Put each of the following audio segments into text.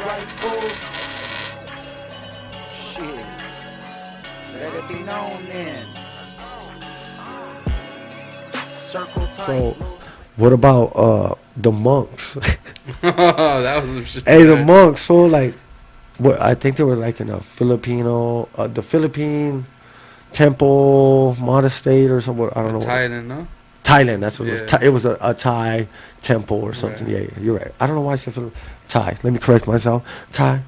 right, fool? Shit. Let it be known then. Circle tight. So, what about the monks? That was some shit. Hey, the monks. So like, what I think they were like in a the Philippine temple, monastery or something. I don't know. Thailand, no? Thailand. That's what it was. Yeah. It was a Thai temple or something. Right. Yeah, you're right. I don't know why I said Thai. Let me correct myself. Thai.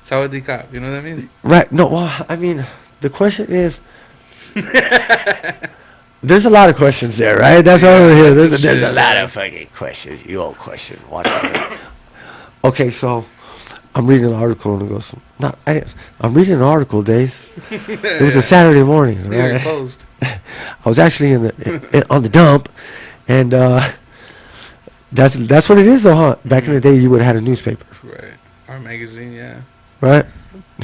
Sawadee, you know what I mean? Right. No. Well, I mean, the question is. There's a lot of questions there, right? That's over here. There's a lot of fucking questions. You all question. What? Okay, so I'm reading an article and it goes. I'm reading an article, Days. It was a Saturday morning, Yeah, right? closed. I was actually on the dump, and that's what it is, though, huh? Back in the day, you would have had a newspaper, Right. Our magazine, yeah. right?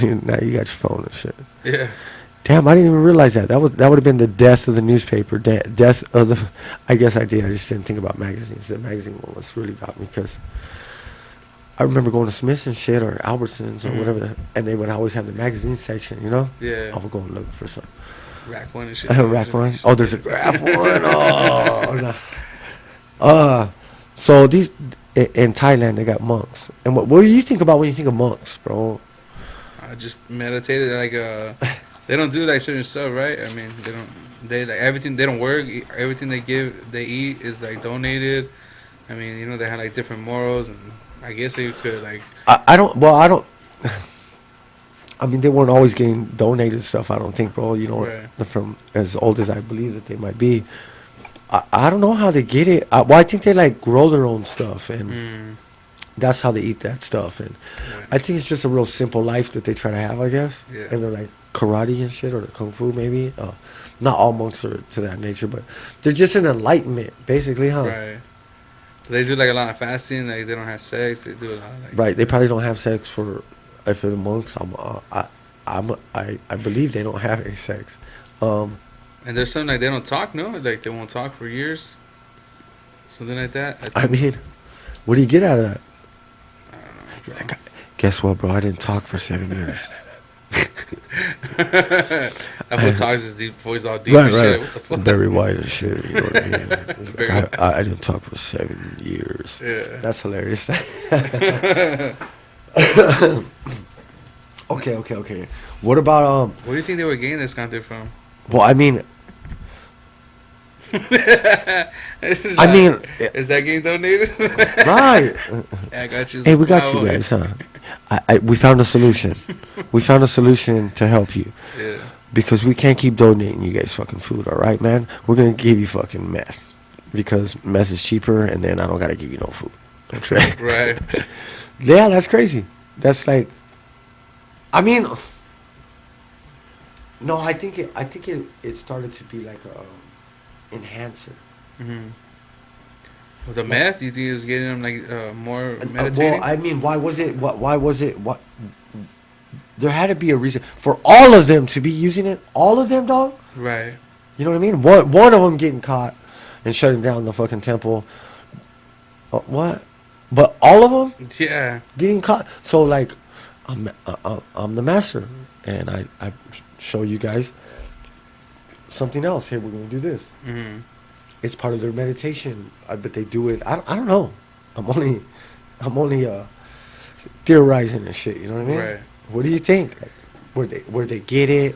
Now you got your phone and shit. Yeah. Damn, I didn't even realize that. That would have been the death of the newspaper. Death of the. I guess I did. I just didn't think about magazines. The magazine one was really got me because I remember going to Smith's and shit or Albertsons or whatever, and they would always have the magazine section. You know. Yeah. I would go and look for some. Rack one and shit. Rack one. Oh, there's a graph one. Oh no. So these in Thailand they got monks. And what do you think about when you think of monks, bro? I just meditated they don't do like certain stuff, right? I mean, they like everything, they don't work, everything they eat is like donated. I mean, you know, they have like different morals, and I guess they could like I don't I mean, they weren't always getting donated stuff, I don't think, bro. You know, Right. from as old as I believe that they might be. I don't know how they get it. Well, I think they like grow their own stuff, and that's how they eat that stuff. And right. I think it's just a real simple life that they try to have, I guess. Yeah. And they're like karate and shit, or the kung fu maybe. Not all monks are to that nature, but they're just an enlightenment, basically, huh? Right. They do like a lot of fasting, like they don't have sex, they do a lot of like Right. They probably don't have sex for the monks. I believe they don't have any sex. And there's some like they don't talk, no? Like they won't talk for years. Something like that. I mean, what do you get out of that? I don't know. Like, guess what, bro? I didn't talk for 7 years. That fool talks his deep voice all deep Right, and right. shit. What the fuck? Very white and shit. You know what I mean? It's Very like, I didn't talk for 7 years. Yeah. That's hilarious. Okay. What about Where do you think they were getting this content from? Well, I mean, Is is that getting donated? right? Yeah, I got you. Hey, we got you guys, huh? We found a solution. We found a solution to help you. Yeah. Because we can't keep donating you guys fucking food, all right, man? We're going to give you fucking meth. Because meth is cheaper, and then I don't got to give you no food. Okay? Right. Yeah, that's crazy. That's like, I mean, no, I think it started to be like a enhancer. Mm-hmm. With the meth, you think it was getting them like more meditating? Well, I mean, why was it? What? There had to be a reason for all of them to be using it. All of them, dog. Right. You know what I mean? One of them getting caught and shutting down the fucking temple. What? But all of them Yeah. getting caught. So like, I'm the master, and I show you guys something else. Hey, we're gonna do this. Mm-hmm. It's part of their meditation, but they do it. I don't know. I'm only theorizing and shit. You know what I mean? Right. What do you think? Like, where they get it?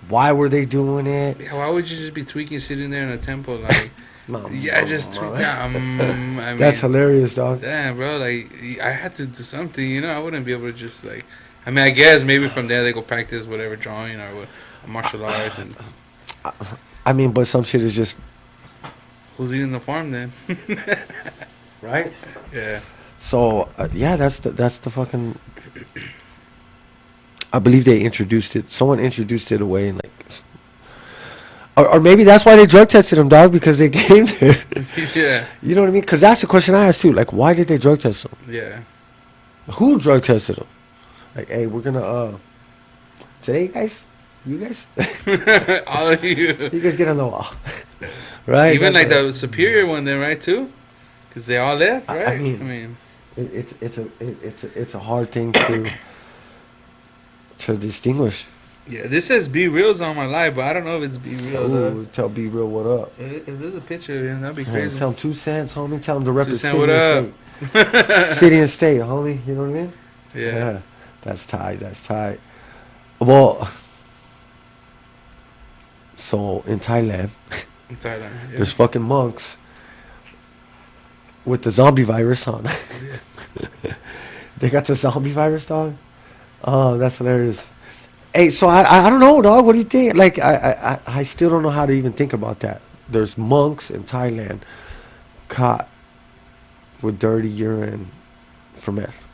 Why were they doing it? Yeah, why would you just be tweaking sitting there in a temple like? Yeah, just tweak that. I mean, That's hilarious, dog. Damn, bro. Like, I had to do something. You know, I wouldn't be able to just like. I mean, I guess maybe from there they go practice whatever drawing or what, martial arts and. I mean, but some shit is just Who's eating the farm then? right. Yeah. So yeah, that's the fucking. I believe they introduced it. Someone introduced it away, and like, or maybe that's why they drug tested him, dog, because they came there. Yeah. You know what I mean? Because that's the question I asked too. Like, why did they drug test him? Yeah. Who drug tested him? Like, hey, we're gonna today, guys. You guys, All of you. you guys get on the wall, right? Even That's like the superior one then, right, too? Because they all left, right? I mean, it's a hard thing to distinguish. Yeah, this says Be Real's on my live, but I don't know if it's Be Real. Ooh, tell Be Real what up. If there's a picture of him, that'd be Yeah, crazy. tell him 2 cents, homie. Tell him to represent 2 Cent, what city and up? state. City and state, homie. You know what I mean? Yeah. That's tight. That's tight. Well, so in Thailand, In Thailand. Yeah. there's fucking monks with the zombie virus on. Yeah. They got the zombie virus, dog. Oh, that's hilarious. Hey, so I don't know, dog. What do you think? Like, I still don't know how to even think about that. There's monks in Thailand caught with dirty urine for meth.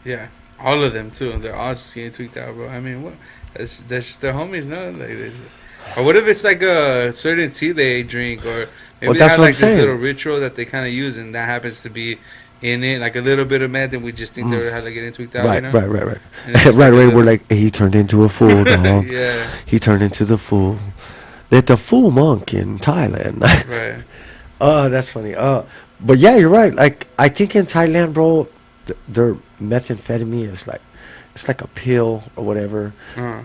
Yeah. All of them too. They're all just getting tweaked out, bro. I mean, what? That's just their homies, no? Or what if it's like a certain tea they drink, or maybe Well, they that's have what like I'm this saying. little ritual that they kind of use, and that happens to be in it, like a little bit of meth, and we just think they're how they getting tweaked out, Right, you know? right. And it's right, just like a We're little- like, hey, he turned into a fool, dog. Yeah. He turned into the fool. They're the fool monk in Thailand. Right. Oh, that's funny. But yeah, you're right. Like, I think in Thailand, bro, their methamphetamine is like, it's like a pill or whatever. Uh-huh.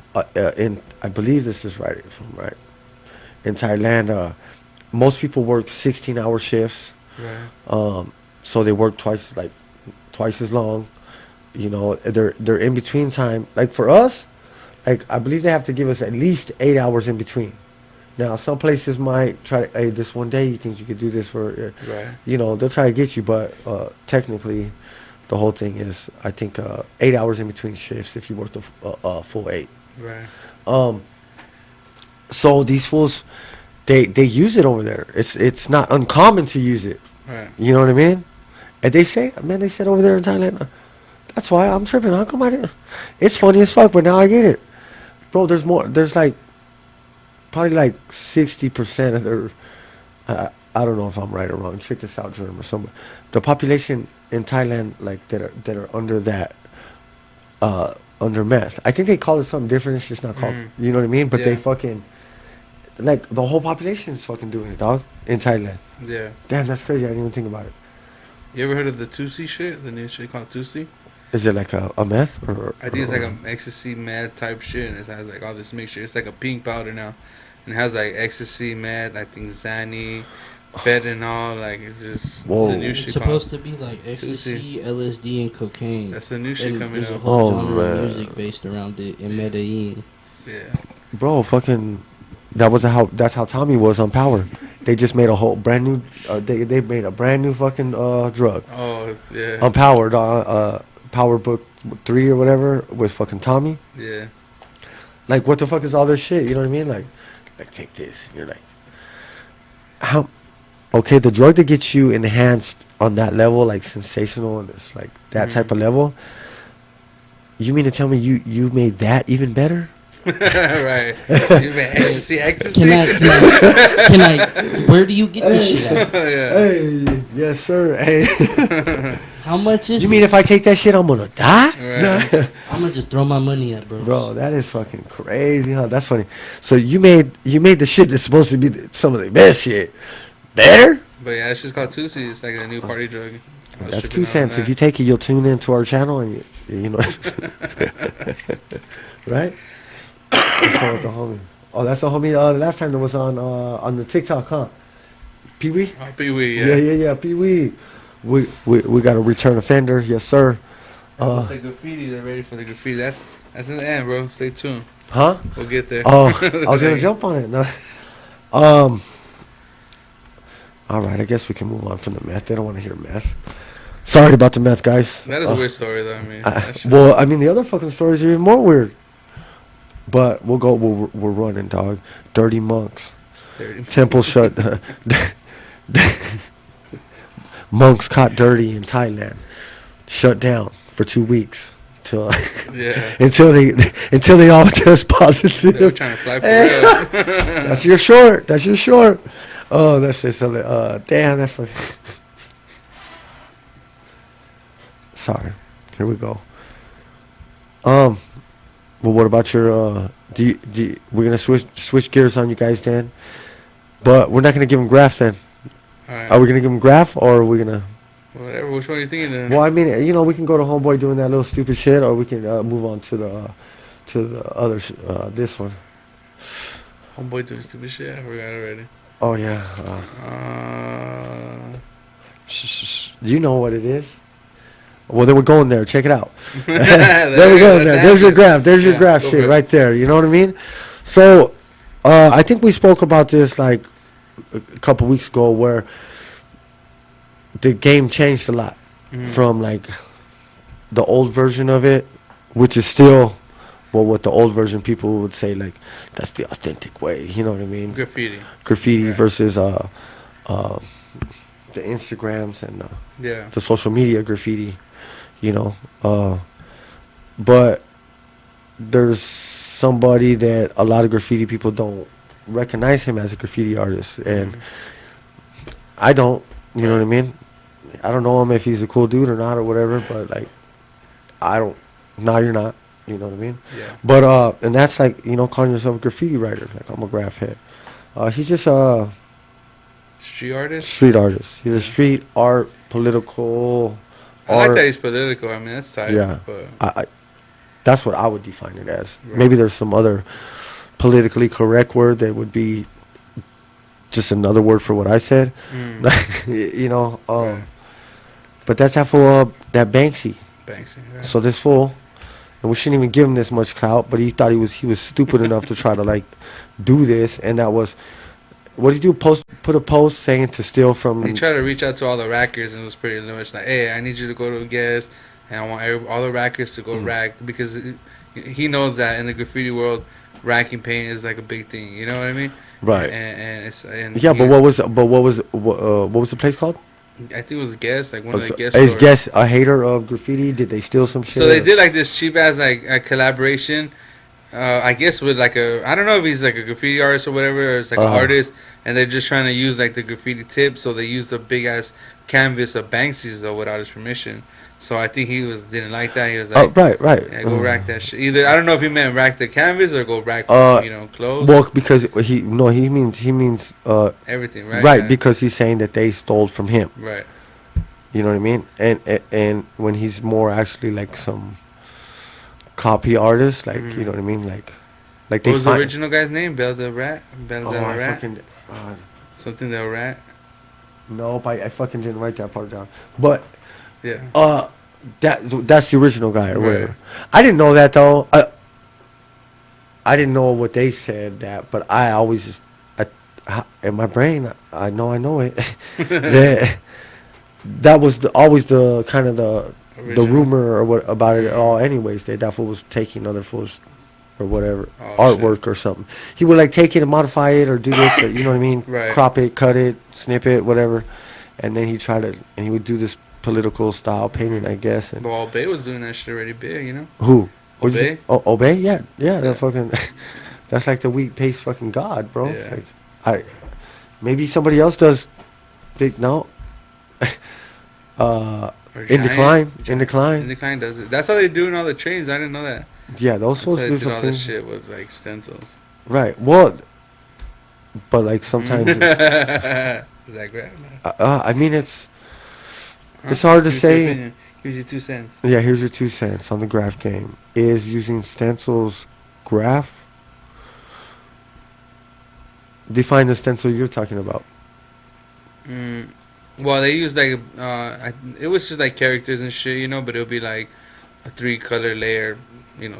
I believe this is right, if I'm right. In Thailand, most people work 16-hour shifts. Right. So they work twice as long. You know, they're in between time. Like for us, like I believe they have to give us at least 8 hours in between. Now some places might try to, hey, this one day you think you could do this for, Right. you know, they'll try to get you, but technically, the whole thing is I think 8 hours in between shifts if you work the full 8. Right. So these fools, they use it over there. It's not uncommon to use it. Right. You know what I mean? And they say, man, they said over there in Thailand. That's why I'm tripping. How come I didn't? It's funny as fuck, but now I get it, bro. There's more. There's like probably like 60% of their. I don't know if I'm right or wrong. Check this out, Germ or somewhere. The population in Thailand, like that are under that, under meth. I think they call it something different. It's just not called. You know what I mean? But they Yeah. fucking, like the whole population is fucking doing it, dog. In Thailand. Yeah. Damn, that's crazy. I didn't even think about it. You ever heard of the 2C shit? The new shit called 2C? Is it like a meth or? I think it's like a ecstasy mad type shit, and it has like all this mixture. It's like a pink powder now, and it has like ecstasy, mad, I think Xanny, fentanyl. Like it's just Whoa. it's the new It's shit. supposed Called, to be like ecstasy, LSD, and cocaine. that's the new shit And coming there's a out. whole Oh, genre of man. music based around it in Medellin. Yeah. Bro, fucking, that's how Tommy was on Power. They just made a whole brand new. They made a brand new fucking drug Oh yeah. on Power. Power Book 3 or whatever with fucking Tommy. Yeah. Like, what the fuck is all this shit? You know what I mean? Like take this. And you're like, how? Okay, the drug that gets you enhanced on that level, like sensational and it's like that type of level. You mean to tell me you made that even better? Right. You mean ecstasy? Can I? Where do you get this shit at? Yeah. Hey, yes sir. Hey, How much is you it? mean if I take that shit, I'm gonna die? Right. I'm gonna just throw my money at, bro. Bro, that is fucking crazy, huh? That's funny. So you made the shit that's supposed to be some of the best shit better. But yeah, it's just called 2C. It's like a new party drug. I was That's tripping 2 out cents. on If you take it, you'll tune into our channel and you know, right? That's all with the homie. Oh, that's the homie. The last time that was on the TikTok, huh? Pee Wee. that. Oh, Pee Wee, Yeah. Pee Wee. We got a return offender, yes sir. It's like graffiti. They're ready for the graffiti. That's in the end, bro. Stay tuned. Huh? We'll get there. Oh, I was gonna jump on it. No. All right, I guess we can move on from the meth. They don't want to hear meth. Sorry about the meth, guys. That is a weird story, though. I mean, that shit- Well, I mean, the other fucking stories are even more weird. But we'll go. We're running, dog. Dirty monks. dirty. Temple shut. Monks caught dirty in Thailand. Shut down for 2 weeks till Yeah. until they all test They were positive. trying to fly for real. That's your short. That's your short. Oh, that's just something. Damn, that's funny. Sorry. Here we go. Well, what about your? We're gonna switch gears on you guys then, but we're not gonna give them graph then. All right. Are we gonna give them graph or are we gonna? Whatever. Which one are you thinking then? Well, I mean, you know, we can go to Homeboy doing that little stupid shit, or we can move on to the other this one. Homeboy doing stupid shit. I forgot already. Oh yeah. You know what it is. Well, then we're going there. Check it out. There we go. There's your graph. There's your graph shit right there. You know what I mean? So, I think we spoke about this like a couple weeks ago, where the game changed a lot from like the old version of it, which is still, well, what the old version people would say, like, that's the authentic way. You know what I mean? Graffiti versus the Instagrams and the social media graffiti. You know, but there's somebody that a lot of graffiti people don't recognize him as a graffiti artist, and I don't. You know what I mean? I don't know him if he's a cool dude or not or whatever, but like, I don't. No, you're not. You know what I mean? Yeah. But and that's like, you know, calling yourself a graffiti writer. Like, I'm a graph head. He's just a street artist. Street artist. He's a street art, political. I like that he's political. I mean, that's tight. Yeah. But I that's what I would define it as. Right. Maybe there's some other politically correct word that would be just another word for what I said. You know, right. but that's that fool, that Banksy. Banksy. Right. So this fool, and we shouldn't even give him this much clout, but he thought he was stupid enough to try to like do this, and that was, what did he do? Put a post saying to steal from. He tried to reach out to all the rackers, and it was pretty much like, hey, I need you to go to a guest, and I want all the rackers to go rack, because he knows that in the graffiti world, racking paint is like a big thing. You know what I mean? Right. And it's yeah, but what was the place called? I think it was Guess, like one of the Guess. Is Guess a hater of graffiti? Did they steal some shit? So they did like this cheap ass like a collaboration. I guess with like I don't know if he's like a graffiti artist or whatever, or it's like an artist, and they're just trying to use like the graffiti tip, so they used a big ass canvas of Banksy's though without his permission. So I think he didn't like that. He was like, right. Yeah, go rack that shit. Either I don't know if he meant rack the canvas or go rack clothes. Well, because he means everything, right? Right, yeah. Because he's saying that they stole from him. Right. You know what I mean? And when he's more actually like some copy artist, like you know what I mean, like what was the original guy's name? Bell the Rat. Fucking something Del Rat. Nope, I fucking didn't write that part down. But yeah, that's the original guy or whatever. I didn't know that though. I didn't know what they said that, but I always just in my brain I know it. that was always the kind of the rumor or what about it all. Anyways, that fool was taking other fools or whatever artwork shit. Or something. He would like take it and modify it or do this, or, you know what I mean? Right. Crop it, cut it, snip it, whatever, and then he would do this political style painting, I guess. And well, Obey was doing that shit already big, you know. Who? Obey? Obey? Yeah. That fucking. That's like the weak pace fucking god, bro. Yeah. Like, maybe somebody else does. Big no. In decline does it. That's how they do in all the trains. I didn't know that. Yeah, those folks do something. All this shit with like stencils. Right. Well, but like sometimes. Is that great? I mean, it's hard to say. Here's your 2 cents. Yeah, here's your 2 cents on the graph game. Is using stencils graph? Define the stencil you're talking about. Well, they use like it was just like characters and shit, you know, but it'll be like a 3-color layer, you know,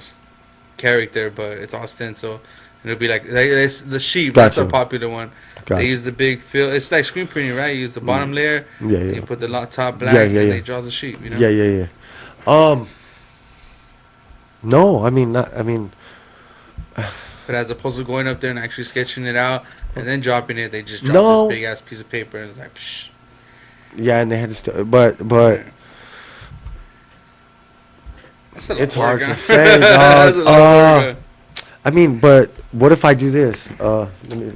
character, but it's all stencil. And it'll be like it's the sheep. Gotcha. That's a popular one. Gotcha. They use the big fill. It's like screen printing, right? You use the bottom layer. Yeah. And you put the top black, and they draw the sheep. You know. Yeah. No, I mean. But as opposed to going up there and actually sketching it out and then dropping it, they just drop this big ass piece of paper and it's like, psh. Yeah, and they had to but it's hard to say, dog. I mean, but what if I do this? Let me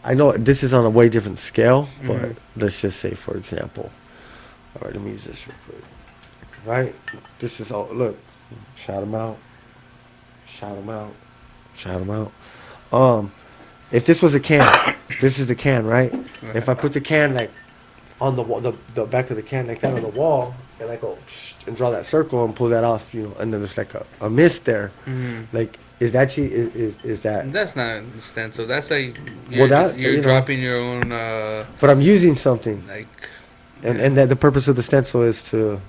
I know this is on a way different scale, but let's just say, for example. All right, let me use this real quick. Right? This is all. Look, shout them out. If this was a can, this is the can, right? If I put the can like on the wall, the back of the can like that on the wall, and I go and draw that circle and pull that off, you know, and then there's like a mist there. Like, is that is that? That's not a stencil. That's like you're dropping your own. But I'm using something, Like, and that the purpose of the stencil is to.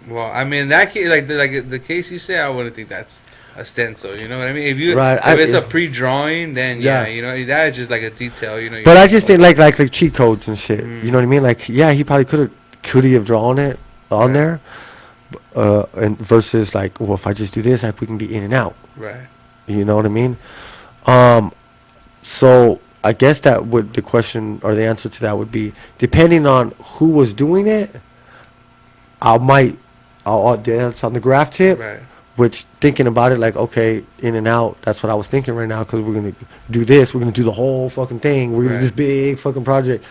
well, I mean that case, like the case you say, I wouldn't think that's a stencil. You know what I mean? If it's a pre-drawing, then yeah, you know that is just like a detail. You know. But I just think like cheat codes and shit. You know what I mean? Like, yeah, he probably could he have drawn it on there, and versus like, well, if I just do this, we can be in and out. Right. You know what I mean? So I guess the question or the answer to that would be, depending on who was doing it, I'll dance on the graph tip. Right. Which, thinking about it, like, okay, in and out, that's what I was thinking right now, because we're going to do this. We're going to do the whole fucking thing. We're going to do this big fucking project.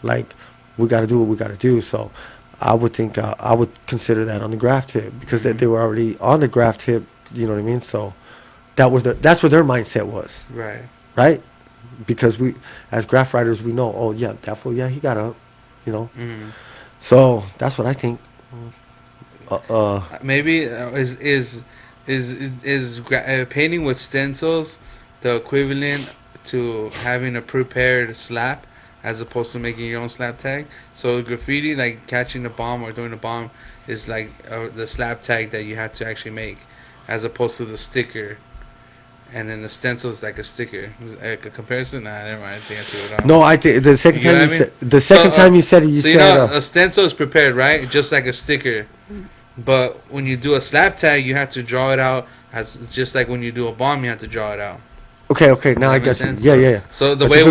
Like, we got to do what we got to do. So I would think, I would consider that on the graph tip, because they were already on the graph tip, you know what I mean? So that's where their mindset was. Right. Right? Because we, as graph writers, we know, oh, yeah, that fool, yeah, he got up, you know? So that's what I think. Maybe painting with stencils the equivalent to having a prepared slap as opposed to making your own slap tag? So graffiti, like catching a bomb or doing a bomb, is like the slap tag that you have to actually make, as opposed to the sticker. And then the stencil is like a sticker. Like a comparison? Nah, never mind. I think I threw it out. No, I think the second time you said it, you said. You know, a stencil is prepared, right? Just like a sticker. But when you do a slap tag, you have to draw it out as just like when you do a bomb, you have to draw it out. Okay. Now I guess. Yeah. So the way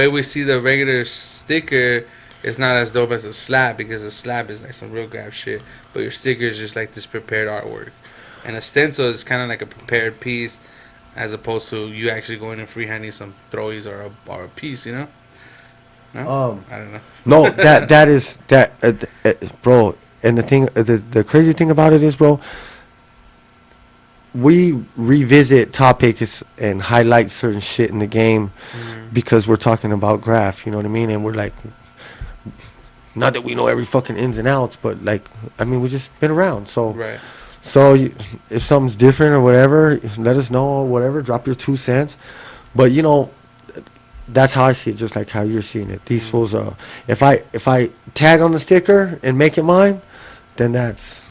we see the regular sticker is not as dope as a slap, because a slap is like some real graph shit, but your sticker is just like this prepared artwork, and a stencil is kind of like a prepared piece, as opposed to you actually going and freehanding some throwies or a piece, you know. No? I don't know. No, that is bro. And the thing, the crazy thing about it is, bro, we revisit topics and highlight certain shit in the game because we're talking about graph, you know what I mean? And we're like, not that we know every fucking ins and outs, but like, I mean, we just been around. So, right. So if something's different or whatever, let us know or whatever. Drop your 2 cents. But you know, that's how I see it, just like how you're seeing it. These fools, if I tag on the sticker and make it mine, then that's.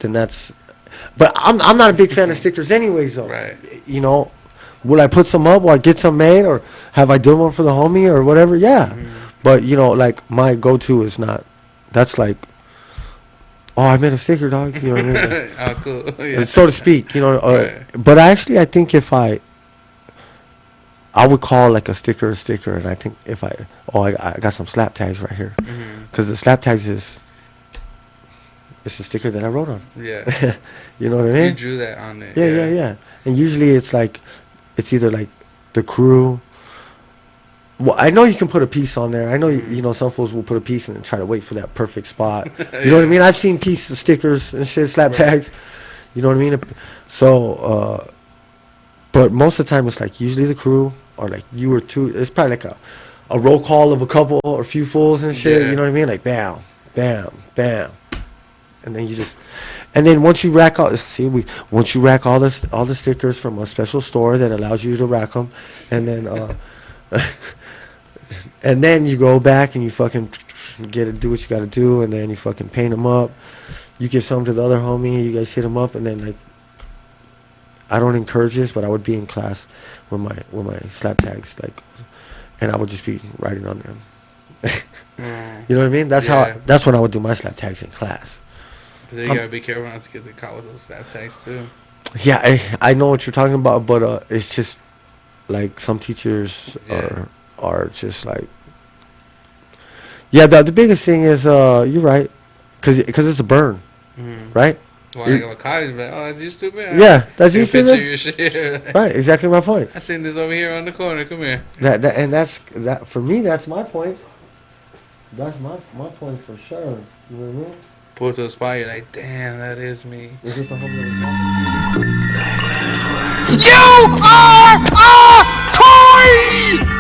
But I'm not a big fan of stickers, anyways. Though, right? You know, will I put some up? Will I get some made, or have I done one for the homie or whatever? Yeah. But you know, like my go-to is not. That's like, oh, I made a sticker, dog. You know what I mean? Oh, cool. Yeah. So to speak, you know. Right. But I think if I would call like a sticker, and I think if I got some slap tags right here, because the slap tags it's a sticker that I wrote on. Yeah. You know what I mean? You drew that on it. Yeah. And usually it's either like the crew. Well, I know you can put a piece on there. I know you know some fools will put a piece and then try to wait for that perfect spot. You know what I mean? I've seen pieces of stickers and shit, slap tags. You know what I mean? So, but most of the time it's like usually the crew, or like you or two. It's probably like a roll call of a couple or a few fools and shit. You know what I mean? Like bam, bam, bam, and then you just, and then once you rack all, once you rack all the stickers from a special store that allows you to rack them, and then and then you go back and you fucking do what you got to do, and then you fucking paint them up. You give some to the other homie. You guys hit them up, and then like. I don't encourage this, but I would be in class with my slap tags, like, and I would just be writing on them. You know what I mean? That's when I would do my slap tags in class. But then you gotta be careful not to get caught with those slap tags too. Yeah, I know what you're talking about, but it's just like some teachers are just like, yeah. The biggest thing is you're right, because it's a burn, right? Well, I go to college, but oh, that's you stupid. Yeah, that's you stupid. Your shit. Right, exactly my point. I seen this over here on the corner. Come here. That's for me. That's my point. That's my point for sure. You know what I mean? Pull to the spot, you're like, damn, that is me. It's just a humble. You are a toy!